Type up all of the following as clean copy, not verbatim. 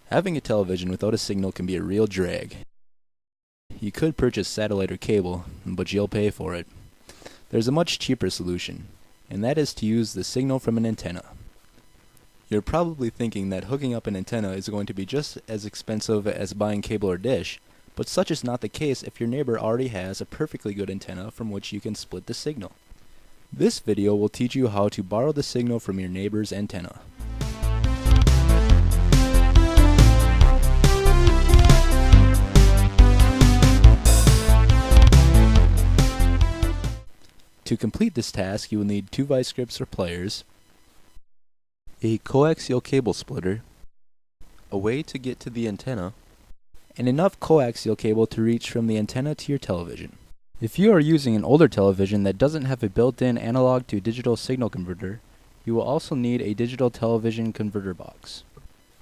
Having a television without a signal can be a real drag. You could purchase satellite or cable, but you'll pay for it. There's a much cheaper solution, and that is to use the signal from an antenna. You're probably thinking that hooking up an antenna is going to be just as expensive as buying cable or dish, but such is not the case if your neighbor already has a perfectly good antenna from which you can split the signal. This video will teach you how to borrow the signal from your neighbor's antenna. To complete this task, you will need 2 vice grips or pliers, a coaxial cable splitter, a way to get to the antenna, and enough coaxial cable to reach from the antenna to your television. If you are using an older television that doesn't have a built-in analog to digital signal converter, you will also need a digital television converter box.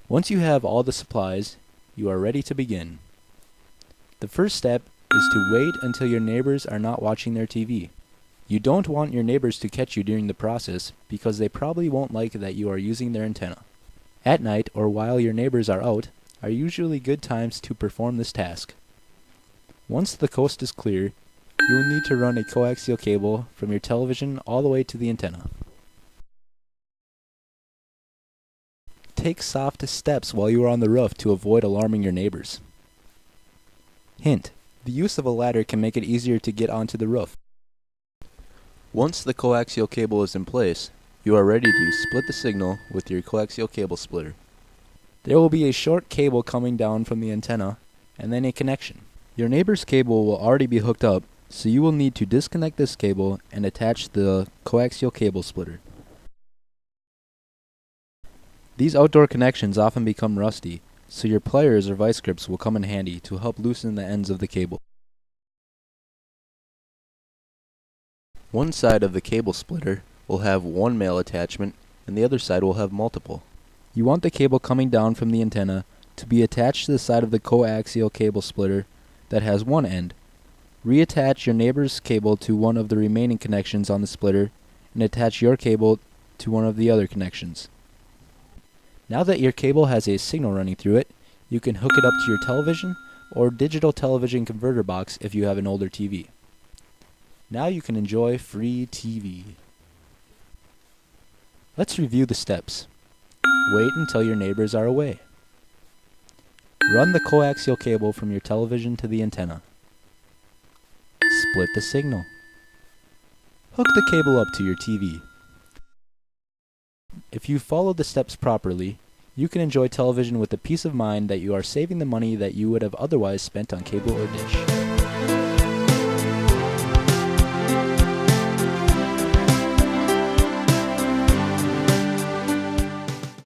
Once you have all the supplies, you are ready to begin. The first step is to wait until your neighbors are not watching their TV. You don't want your neighbors to catch you during the process because they probably won't like that you are using their antenna. At night or while your neighbors are out are usually good times to perform this task. Once the coast is clear, you will need to run a coaxial cable from your television all the way to the antenna. Take soft steps while you are on the roof to avoid alarming your neighbors. Hint: the use of a ladder can make it easier to get onto the roof. Once the coaxial cable is in place, you are ready to split the signal with your coaxial cable splitter. There will be a short cable coming down from the antenna, and then a connection. Your neighbor's cable will already be hooked up, so you will need to disconnect this cable and attach the coaxial cable splitter. These outdoor connections often become rusty, so your pliers or vice grips will come in handy to help loosen the ends of the cable. One side of the cable splitter will have one male attachment and the other side will have multiple. You want the cable coming down from the antenna to be attached to the side of the coaxial cable splitter that has one end. Reattach your neighbor's cable to one of the remaining connections on the splitter and attach your cable to one of the other connections. Now that your cable has a signal running through it, you can hook it up to your television or digital television converter box if you have an older TV. Now you can enjoy free TV. Let's review the steps. Wait until your neighbors are away. Run the coaxial cable from your television to the antenna. Split the signal. Hook the cable up to your TV. If you follow the steps properly, you can enjoy television with the peace of mind that you are saving the money that you would have otherwise spent on cable or dish.